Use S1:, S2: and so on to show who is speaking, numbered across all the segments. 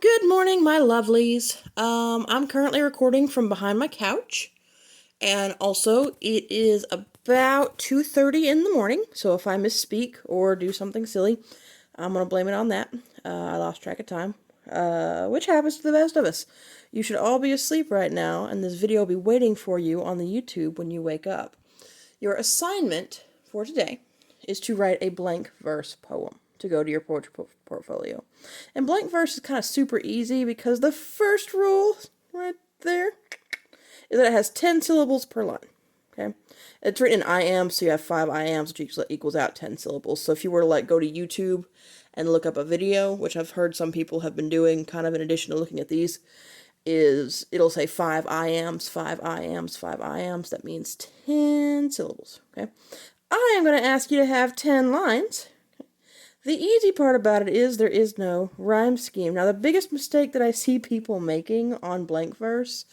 S1: Good morning, my lovelies. I'm currently recording from behind my couch, and also it is about 2:30 in the morning, so if I misspeak or do something silly, I'm gonna blame it on that. I lost track of time, which happens to the best of us. You should all be asleep right now, and this video will be waiting for you on the YouTube when you wake up. Your assignment for today is to write a blank verse poem to go to your poetry portfolio. And blank verse is kind of super easy because the first rule right there is that it has 10 syllables per line. Okay? It's written in iams, so you have 5 iams, which equals out 10 syllables. So if you were to go to YouTube and look up a video, which I've heard some people have been doing kind of in addition to looking at these, it'll say 5 iams, 5 iams, 5 iams. That means 10 syllables. Okay? I am going to ask you to have 10 lines. The easy part about it is there is no rhyme scheme. Now, the biggest mistake that I see people making on blank verse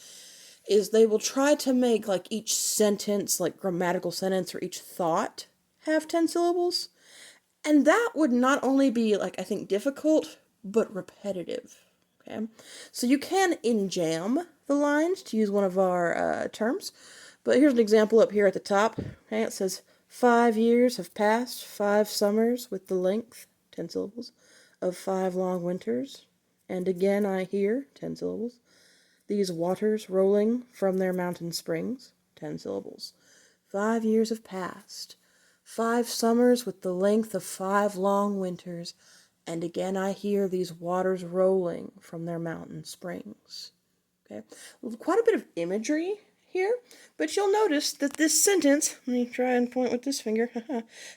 S1: is they will try to make each sentence, grammatical sentence or each thought have 10 syllables. And that would not only be I think difficult, but repetitive. Okay? So you can enjam the lines, to use one of our terms. But here's an example up here at the top. Okay, it says 5 years have passed, 5 summers with the length, 10 syllables, of 5 long winters. And again I hear, 10 syllables, these waters rolling from their mountain springs, 10 syllables. 5 years have passed, 5 summers with the length of 5 long winters, and again I hear these waters rolling from their mountain springs. Okay, quite a bit of imagery here, but you'll notice that this sentence, let me try and point with this finger,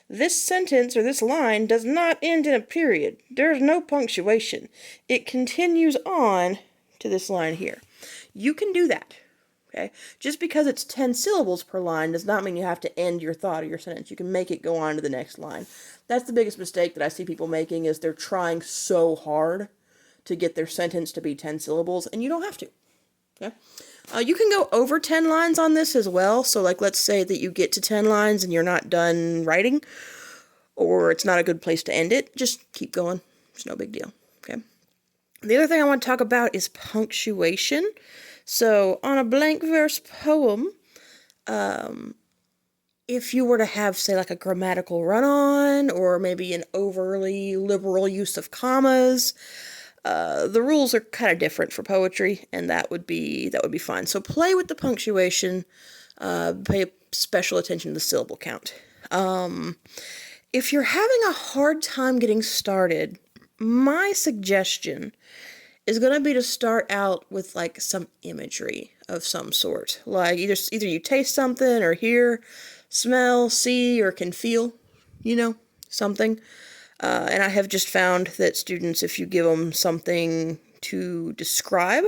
S1: this sentence or this line does not end in a period. There's no punctuation. It continues on to this line here. You can do that. Okay? Just because it's 10 syllables per line does not mean you have to end your thought or your sentence. You can make it go on to the next line. That's the biggest mistake that I see people making, is they're trying so hard to get their sentence to be 10 syllables, and you don't have to. Okay? You can go over 10 lines on this as well. So let's say that you get to 10 lines and you're not done writing, or it's not a good place to end it. Just keep going. It's no big deal. Okay? The other thing I want to talk about is punctuation. So on a blank verse poem, if you were to have, say, a grammatical run-on, or maybe an overly liberal use of commas, the rules are kind of different for poetry, and that would be fine. So play with the punctuation, pay special attention to the syllable count. If you're having a hard time getting started, my suggestion is going to be to start out with some imagery of some sort. Either you taste something, or hear, smell, see, or can feel, something. And I have just found that students, if you give them something to describe,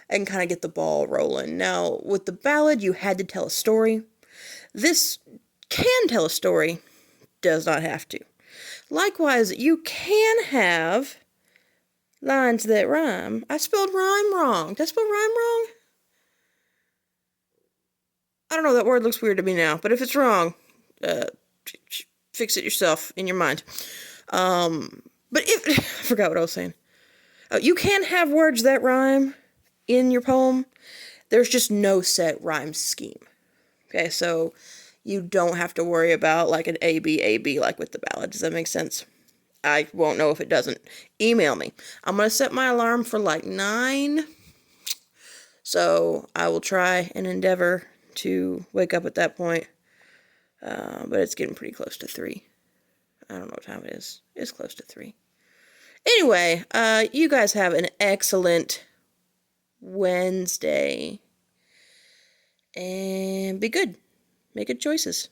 S1: and kind of get the ball rolling. Now, with the ballad, you had to tell a story. This can tell a story, does not have to. Likewise, you can have lines that rhyme. I spelled rhyme wrong. Did I spell rhyme wrong? I don't know, that word looks weird to me now, but if it's wrong, fix it yourself in your mind. But I forgot what I was saying. You can have words that rhyme in your poem. There's just no set rhyme scheme. Okay, so you don't have to worry about an A-B like with the ballad. Does that make sense? I won't know if it doesn't. Email me. I'm going to set my alarm for 9. So I will try and endeavor to wake up at that point. But it's getting pretty close to 3. I don't know what time it is. It's close to 3. Anyway, you guys have an excellent Wednesday. And be good. Make good choices.